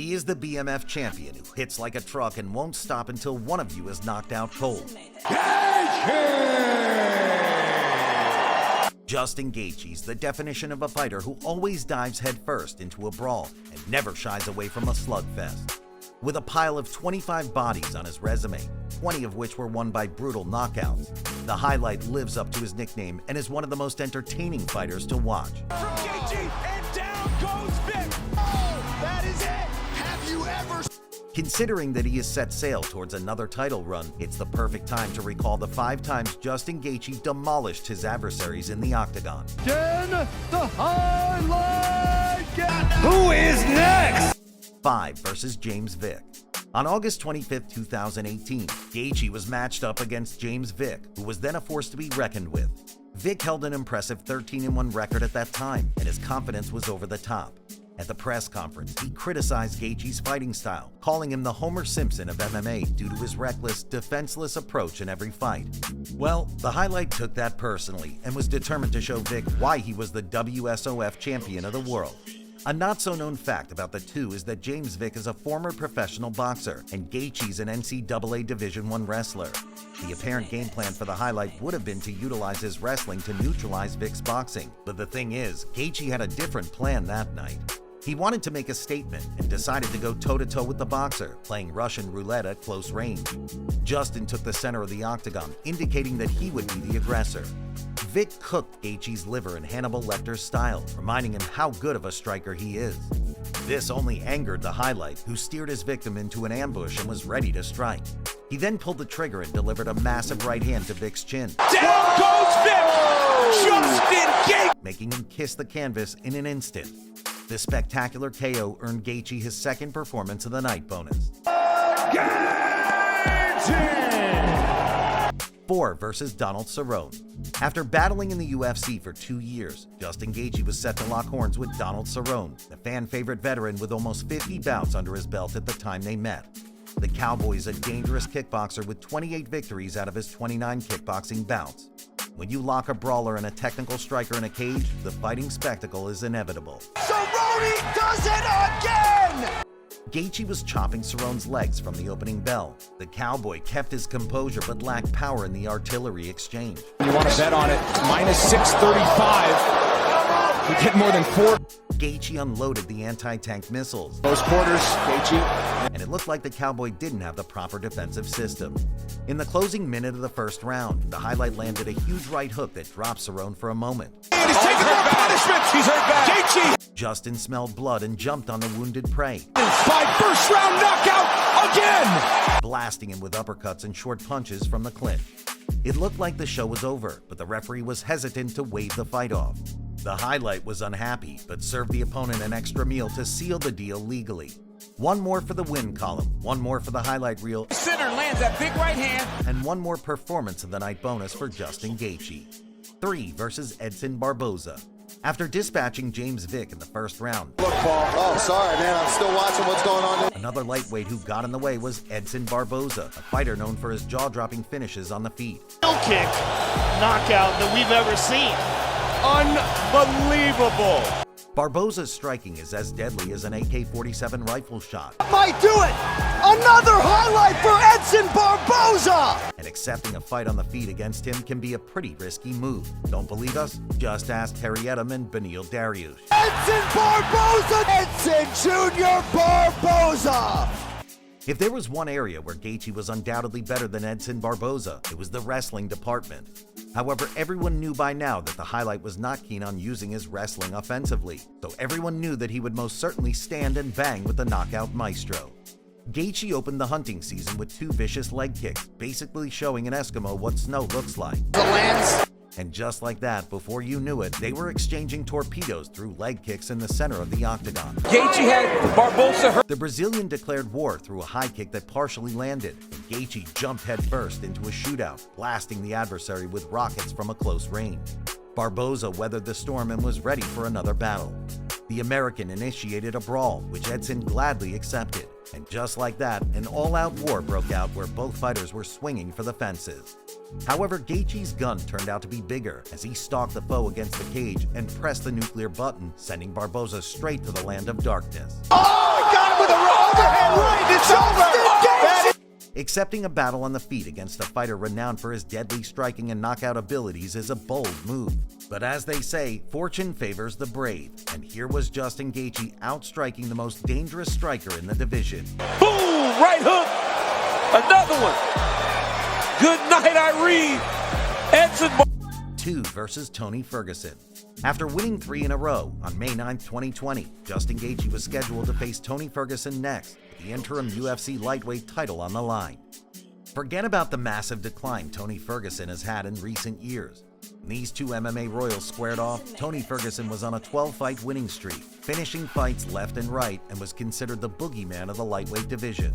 He is the BMF champion who hits like a truck and won't stop until one of you is knocked out cold. Justin Gaethje is the definition of a fighter who always dives headfirst into a brawl and never shies away from a slugfest. With a pile of 25 bodies on his resume, 20 of which were won by brutal knockouts, the highlight lives up to his nickname and is one of the most entertaining fighters to watch. From Gaethje, and down goes Vic. Oh, that is it. Have you ever... Considering that he has set sail towards another title run, it's the perfect time to recall the 5 times Justin Gaethje demolished his adversaries in the octagon. Then the highlight. Who is next? 5 versus James Vick. On August 25, 2018, Gaethje was matched up against James Vick, who was then a force to be reckoned with. Vick held an impressive 13-1 record at that time, and his confidence was over the top. At the press conference, he criticized Gaethje's fighting style, calling him the Homer Simpson of MMA due to his reckless, defenseless approach in every fight. Well, the highlight took that personally and was determined to show Vick why he was the WSOF champion of the world. A not-so-known fact about the two is that James Vick is a former professional boxer and Gaethje's an NCAA Division I wrestler. The apparent game plan for the highlight would have been to utilize his wrestling to neutralize Vick's boxing, but the thing is, Gaethje had a different plan that night. He wanted to make a statement and decided to go toe-to-toe with the boxer, playing Russian roulette at close range. Justin took the center of the octagon, indicating that he would be the aggressor. Vick cooked Gaethje's liver in Hannibal Lecter's style, reminding him how good of a striker he is. This only angered the highlight, who steered his victim into an ambush and was ready to strike. He then pulled the trigger and delivered a massive right hand to Vick's chin. Down goes Vick! Justin Gaethje! Making him kiss the canvas in an instant. This spectacular KO earned Gaethje his second performance of the night bonus. 4 versus Donald Cerrone. After battling in the UFC for 2 years, Justin Gaethje was set to lock horns with Donald Cerrone, the fan-favorite veteran with almost 50 bouts under his belt at the time they met. The Cowboy is a dangerous kickboxer with 28 victories out of his 29 kickboxing bouts. When you lock a brawler and a technical striker in a cage, the fighting spectacle is inevitable. Cerrone does it again! Gaethje was chopping Cerrone's legs from the opening bell. The Cowboy kept his composure but lacked power in the artillery exchange. You want to bet on it, minus 635. We get more than 4. Gaethje unloaded the anti-tank missiles. Those quarters, Gaethje. And it looked like the Cowboy didn't have the proper defensive system. In the closing minute of the first round, the highlight landed a huge right hook that dropped Cerrone for a moment. And he's taking more punishment! He's hurt bad! Gaethje! Justin smelled blood and jumped on the wounded prey, By first round knockout again! blasting him with uppercuts and short punches from the clinch. It looked like the show was over, but the referee was hesitant to wave the fight off. The highlight was unhappy, but served the opponent an extra meal to seal the deal legally. One more for the win column, one more for the highlight reel, Center lands that big right hand. and one more performance of the night bonus for Justin Gaethje. 3 versus Edson Barboza. After dispatching James Vick in the first round, Look, Paul. Oh, sorry, man. I'm still watching what's going on there. another lightweight who got in the way was Edson Barboza, a fighter known for his jaw-dropping finishes on the feet. Kick knockout that we've ever seen. Unbelievable. Barboza's striking is as deadly as an AK-47 rifle shot, Might do it. Another highlight for Edson Barboza. and accepting a fight on the feet against him can be a pretty risky move. Don't believe us? Just ask Harry Edom and Beneil Dariush. Edson Barboza. Edson Jr. Barboza. If there was one area where Gaethje was undoubtedly better than Edson Barboza, it was the wrestling department. However, everyone knew by now that the highlight was not keen on using his wrestling offensively, so everyone knew that he would most certainly stand and bang with the knockout maestro. Gaethje opened the hunting season with 2 vicious leg kicks, basically showing an Eskimo what snow looks like. And just like that, before you knew it, they were exchanging torpedoes through leg kicks in the center of the octagon. Gaethje had Barboza hurt. The Brazilian declared war through a high kick that partially landed, and Gaethje jumped headfirst into a shootout, blasting the adversary with rockets from a close range. Barboza weathered the storm and was ready for another battle. The American initiated a brawl, which Edson gladly accepted. And just like that, an all-out war broke out where both fighters were swinging for the fences. However, Gaethje's gun turned out to be bigger as he stalked the foe against the cage and pressed the nuclear button, sending Barboza straight to the land of darkness. Oh, he got him with a right. Accepting a battle on the feet against a fighter renowned for his deadly striking and knockout abilities is a bold move. But as they say, fortune favors the brave, and here was Justin Gaethje outstriking the most dangerous striker in the division. Boom! Right hook! Another one! Good night, Irene! Edson 2 versus Tony Ferguson. After winning 3 in a row, on May 9, 2020, Justin Gaethje was scheduled to face Tony Ferguson next, with the interim UFC lightweight title on the line. Forget about the massive decline Tony Ferguson has had in recent years. When these two MMA royals squared off, Tony Ferguson was on a 12-fight winning streak, finishing fights left and right, and was considered the boogeyman of the lightweight division.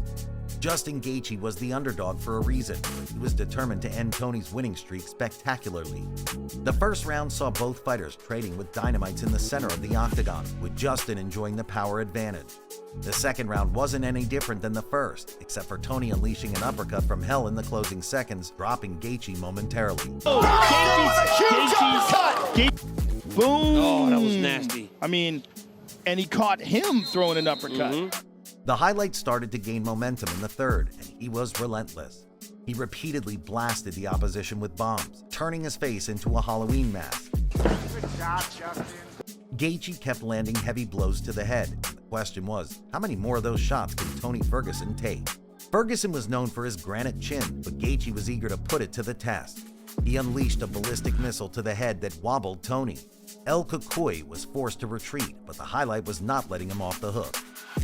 Justin Gaethje was the underdog for a reason, but he was determined to end Tony's winning streak spectacularly. The first round saw both fighters trading with dynamites in the center of the octagon, with Justin enjoying the power advantage. The second round wasn't any different than the first, except for Tony unleashing an uppercut from hell in the closing seconds, dropping Gaethje momentarily. Oh, Gaethje's boom! Oh, that was nasty. I mean, and he caught him throwing an uppercut. The highlights started to gain momentum in the third, and he was relentless. He repeatedly blasted the opposition with bombs, turning his face into a Halloween mask. Good job, Justin. Gaethje kept landing heavy blows to the head, and the question was, how many more of those shots can Tony Ferguson take? Ferguson was known for his granite chin, but Gaethje was eager to put it to the test. He unleashed a ballistic missile to the head that wobbled Tony. El Cucuy was forced to retreat, but the highlight was not letting him off the hook.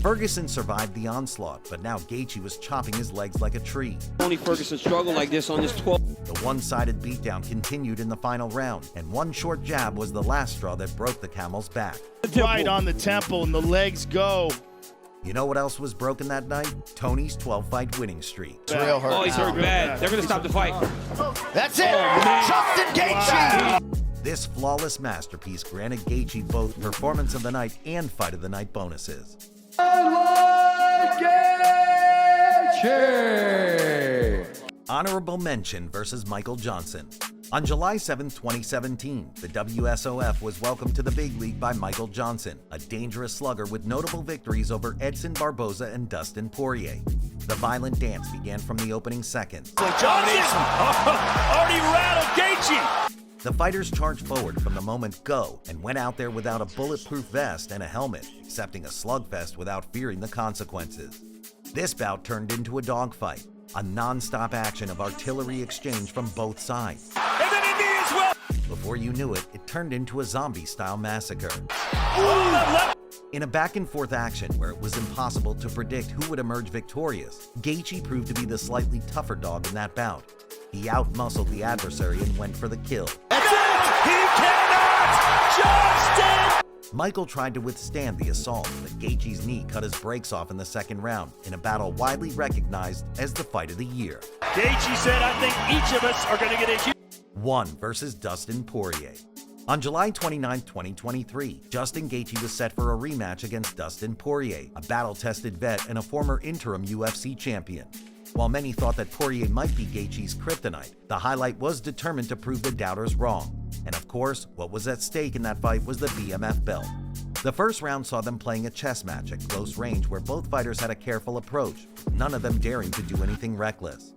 Ferguson survived the onslaught, but now Gaethje was chopping his legs like a tree. Tony Ferguson struggled like this on his 12th. The one-sided beatdown continued in the final round, and one short jab was the last straw that broke the camel's back. Right on the temple, and the legs go. You know what else was broken that night? Tony's 12-fight winning streak. It's real hurt. Oh, he's hurt bad. They're going to stop the fight. That's it. Justin Gaethje. This flawless masterpiece granted Gaethje both Performance of the Night and Fight of the Night bonuses. Honorable mention versus Michael Johnson. On July 7, 2017, the WSOF was welcomed to the big league by Michael Johnson, a dangerous slugger with notable victories over Edson Barboza and Dustin Poirier. The violent dance began from the opening seconds. Johnson already rattled Gaethje. The fighters charged forward from the moment go and went out there without a bulletproof vest and a helmet, accepting a slugfest without fearing the consequences. This bout turned into a dogfight, a non-stop action of artillery exchange from both sides. And then a knee as well. Before you knew it, it turned into a zombie-style massacre. In a back-and-forth action where it was impossible to predict who would emerge victorious, Gaethje proved to be the slightly tougher dog in that bout. He out-muscled the adversary and went for the kill. That's it! He cannot! Justin! Michael tried to withstand the assault, but Gaethje's knee cut his brakes off in the second round in a battle widely recognized as the fight of the year. Gaethje said, I think each of us are going to get a huge... 1 versus Dustin Poirier. On July 29, 2023, Justin Gaethje was set for a rematch against Dustin Poirier, a battle-tested vet and a former interim UFC champion. While many thought that Poirier might be Gaethje's kryptonite, the highlight was determined to prove the doubters wrong. And of course, what was at stake in that fight was the BMF belt. The first round saw them playing a chess match at close range where both fighters had a careful approach, none of them daring to do anything reckless.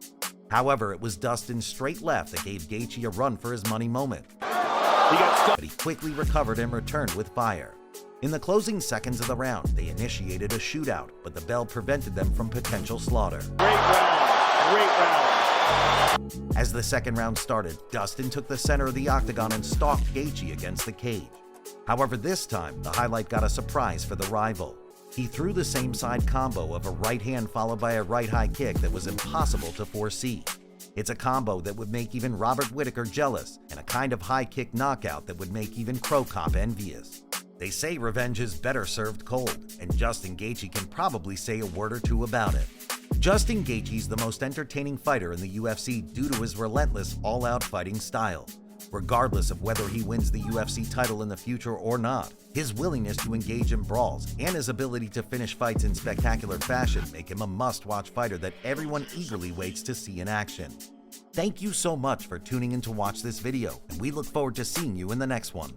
However, it was Dustin's straight left that gave Gaethje a run for his money moment. But he quickly recovered and returned with fire. In the closing seconds of the round, they initiated a shootout, but the bell prevented them from potential slaughter. Great round. As the second round started, Dustin took the center of the octagon and stalked Gaethje against the cage. However, this time, the highlight got a surprise for the rival. He threw the same side combo of a right hand followed by a right high kick that was impossible to foresee. It's a combo that would make even Robert Whittaker jealous, and a kind of high kick knockout that would make even Crow Cop envious. They say revenge is better served cold, and Justin Gaethje can probably say a word or two about it. Justin Gaethje is the most entertaining fighter in the UFC due to his relentless, all-out fighting style. Regardless of whether he wins the UFC title in the future or not, his willingness to engage in brawls and his ability to finish fights in spectacular fashion make him a must-watch fighter that everyone eagerly waits to see in action. Thank you so much for tuning in to watch this video, and we look forward to seeing you in the next one.